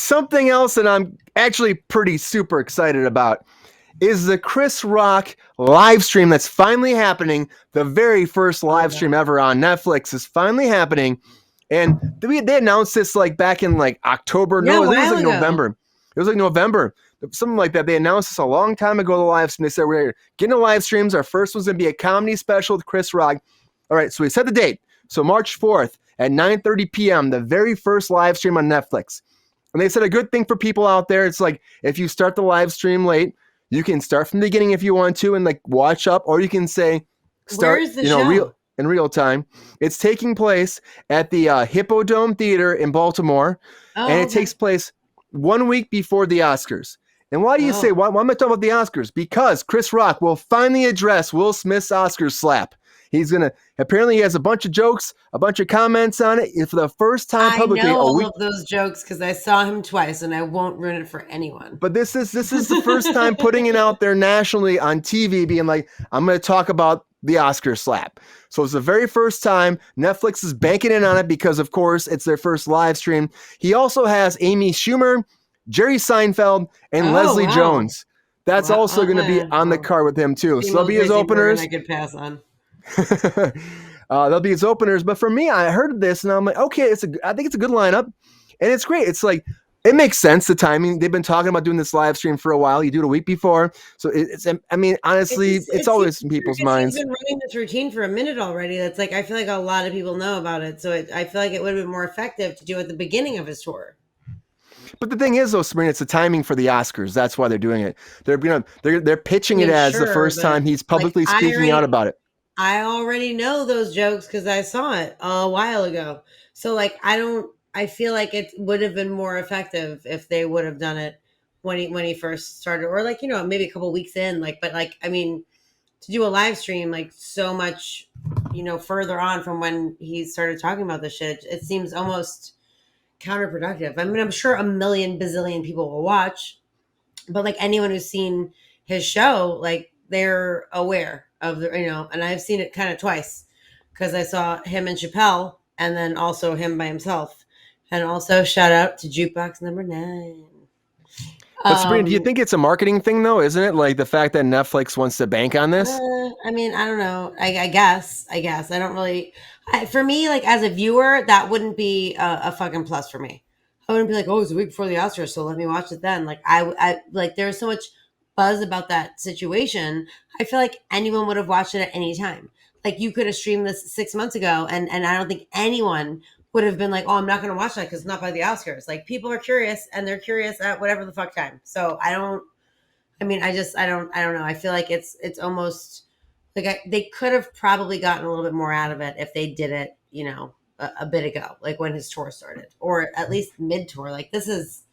something else that I'm actually pretty super excited about is the Chris Rock live stream that's finally happening. The very first live stream ever on Netflix is finally happening. And they announced this like back in like October. Yeah, No, a it was while like ago. November. It was like November. Something like that. They announced this a long time ago, the live stream. They said, we're getting the live streams. Our first one's going to be a comedy special with Chris Rock. All right, so we set the date. So March 4th at 9:30 p.m., the very first live stream on Netflix. And they said a good thing for people out there, it's like if you start the live stream late, you can start from the beginning if you want to and like watch up, or you can say start, Where's the show? in real time. It's taking place at the Hippodome Theater in Baltimore, and it takes place 1 week before the Oscars. And why do you say, why am I talking about the Oscars? Because Chris Rock will finally address Will Smith's Oscars slap. Apparently he has a bunch of jokes, a bunch of comments on it. For the first time publicly. I know all of those jokes because I saw him twice and I won't ruin it for anyone. But this is the first time putting it out there nationally on TV, being like, I'm going to talk about the Oscar slap. So it's the very first time. Netflix is banking in on it because, of course, it's their first live stream. He also has Amy Schumer, Jerry Seinfeld, and Leslie Jones. That's also going to be on the card with him too. So they'll be his openers. I could pass on. They'll be his openers. But for me, I heard this and I'm like, okay, I think it's a good lineup, and it's great. It's like, it makes sense, the timing. They've been talking about doing this live stream for a while. You do it a week before. So honestly, it's always in people's minds. He's been running this routine for a minute already. That's like, I feel like a lot of people know about it. So I feel like it would have been more effective to do it at the beginning of his tour. But the thing is, though, Sabrina, it's the timing for the Oscars. That's why they're doing it. They're pitching it as the first time he's publicly speaking out about it. I already know those jokes because I saw it a while ago. So like, I feel like it would have been more effective if they would have done it when he first started, or like, maybe a couple weeks in, to do a live stream, like so much, further on from when he started talking about this shit, it seems almost counterproductive. I mean, I'm sure a million bazillion people will watch, but like anyone who's seen his show, like they're aware of the, and I've seen it kind of twice because I saw him and Chappelle and then also him by himself. And also shout out to Jukebox Number 9. But Sabrina, do you think it's a marketing thing though? Isn't it, like the fact that Netflix wants to bank on this? I mean, I don't know. I guess. I don't really. For me, like as a viewer, that wouldn't be a fucking plus for me. I wouldn't be like, oh, it's a week before the Oscars, so let me watch it then. Like I like there's so much buzz about that situation. I feel like anyone would have watched it at any time. Like you could have streamed this 6 months ago, and I don't think anyone would have been like, oh, I'm not going to watch that because it's not by the Oscars. Like people are curious, and they're curious at whatever the fuck time. So I don't know. I feel like it's almost like they could have probably gotten a little bit more out of it if they did it, a bit ago, like when his tour started, or at least mid tour. Like this is,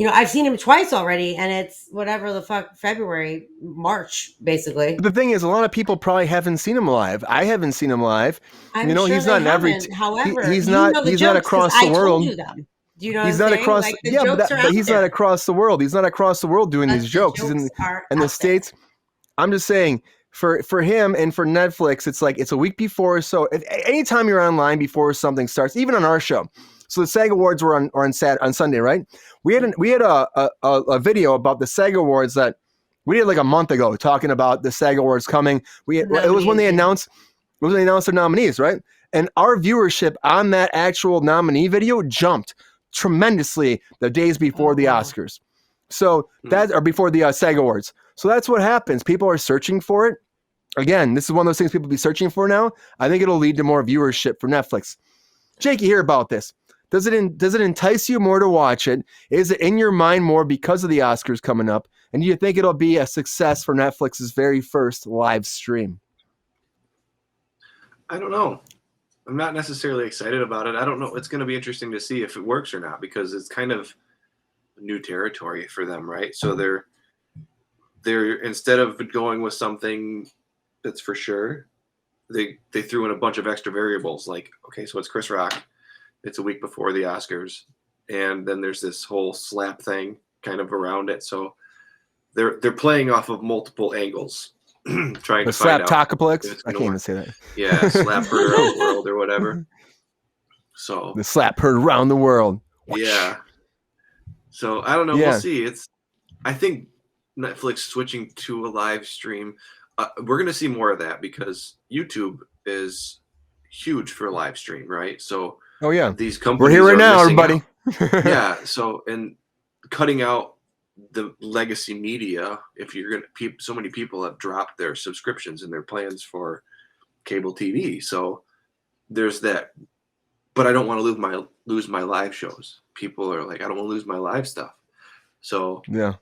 I've seen him twice already, and it's whatever the fuck, February, March, basically. The thing is, a lot of people probably haven't seen him live. I haven't seen him live. I'm sure he's not in every. However, he's not across the world. Do you know? He's not across. Like, but he's not across the world. He's not across the world doing these jokes. He's in the States. I'm just saying, for him and for Netflix, it's like it's a week before. So anytime you're online before something starts, even on our show. So the SAG Awards were on Sunday, right? We had a video about the SAG Awards that we did like a month ago, talking about the SAG Awards coming. It was when they announced their nominees, right? And our viewership on that actual nominee video jumped tremendously the days before the Oscars. So or before the SAG Awards. So that's what happens. People are searching for it. Again, this is one of those things people be searching for now. I think it'll lead to more viewership for Netflix. Jake, you hear about this? Does it entice you more to watch it? Is it in your mind more because of the Oscars coming up? And do you think it'll be a success for Netflix's very first live stream? I don't know. I'm not necessarily excited about it. I don't know. It's going to be interesting to see if it works or not, because it's kind of new territory for them, right? So they're instead of going with something that's for sure, they threw in a bunch of extra variables. Like, okay, so it's Chris Rock. It's a week before the Oscars, and then there's this whole slap thing kind of around it. So they're playing off of multiple angles, trying to find out. Slaptocoplex? I can't even say that. Yeah, slap heard around the world or whatever. So the slap heard around the world. Yeah. So I don't know. Yeah. We'll see. I think Netflix switching to a live stream. We're going to see more of that because YouTube is huge for live stream, right? So Oh yeah, these companies we're here right are now, missing everybody. out. Yeah. So and cutting out the legacy media. If you're going to, so many people have dropped their subscriptions and their plans for cable TV. So there's that. But I don't want to lose my live shows. People are like, I don't want to lose my live stuff. So Yeah.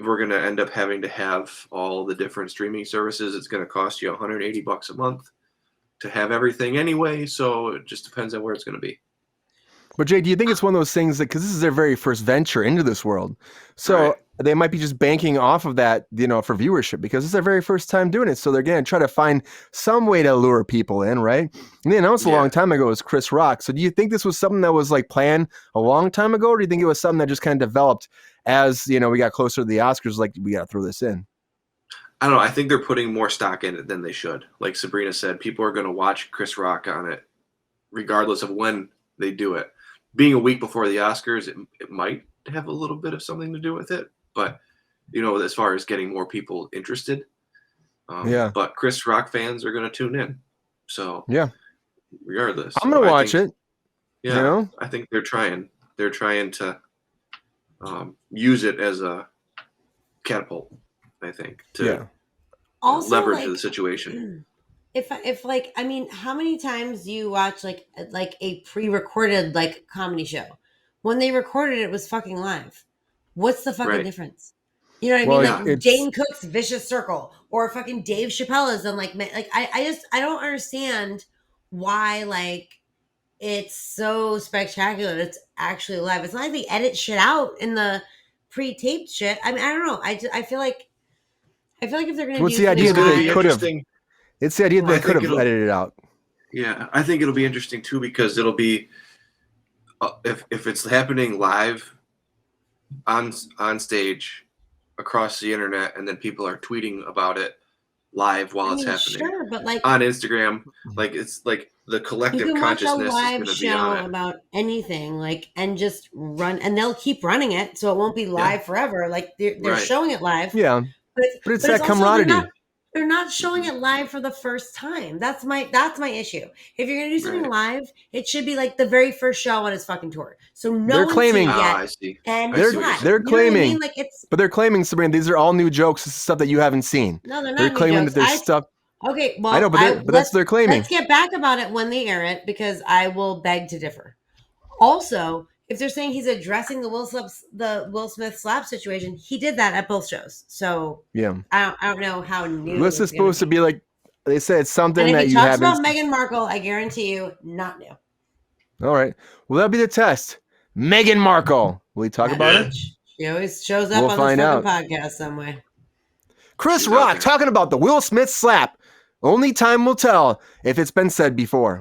we're going to end up having to have all the different streaming services. It's going to cost you $180 a month to have everything anyway. So it just depends on where it's going to be. But Jay, do you think it's one of those things that, because this is their very first venture into this world, so they might be just banking off of that, for viewership, because it's their very first time doing it. So they're going to try to find some way to lure people in, right? And they announced a long time ago it was Chris Rock. So do you think this was something that was like planned a long time ago, or do you think it was something that just kind of developed as, we got closer to the Oscars, like we got to throw this in? I don't know. I think they're putting more stock in it than they should. Like Sabrina said, people are going to watch Chris Rock on it regardless of when they do it. Being a week before the Oscars, it might have a little bit of something to do with it. But, as far as getting more people interested. But Chris Rock fans are going to tune in. So, regardless. I'm going to watch it. Yeah. I think they're trying. They're trying to use it as a catapult, I think, to leverage the situation. If like, I mean, how many times do you watch like a pre-recorded like comedy show? When they recorded it was fucking live. What's the fucking difference? You know what I mean? Like Dane Cook's Vicious Circle or fucking Dave Chappelle's and like I don't understand why like it's so spectacular. It's actually live. It's not like they edit shit out in the pre-taped shit. I mean, I don't know. I feel like if they're gonna what's do the idea that they could have? It's the idea that they could have edited it out. Yeah, I think it'll be interesting too because it'll be if it's happening live on stage across the internet, and then people are tweeting about it live while it's happening. Sure, but like on Instagram, like it's like the collective consciousness is going to be on it about anything, like and just run, and they'll keep running it, so it won't be live forever. Like they're showing it live. Yeah, but it's that camaraderie. They're not showing it live for the first time. That's my issue. If you're gonna do something live, it should be like the very first show on his fucking tour. So no one's seen it yet. I see. And they're claiming, I mean? Like but they're claiming, Sabrina, these are all new jokes. This is stuff that you haven't seen. No, they're not. They're claiming jokes. that there's stuff. Okay, well, I know, but that's their claiming. Let's get back about it when they air it, because I will beg to differ. Also, if they're saying he's addressing the Will Smith slap situation, he did that at both shows. So I don't know how new. This is supposed to be like they said. It's something that you haven't. If he talks about Meghan Markle, I guarantee you, not new. All right. Well, that'll be the test. Meghan Markle. Will he talk about it? She always shows up on this fucking podcast some way. Chris Rock talking about the Will Smith slap. Only time will tell if it's been said before.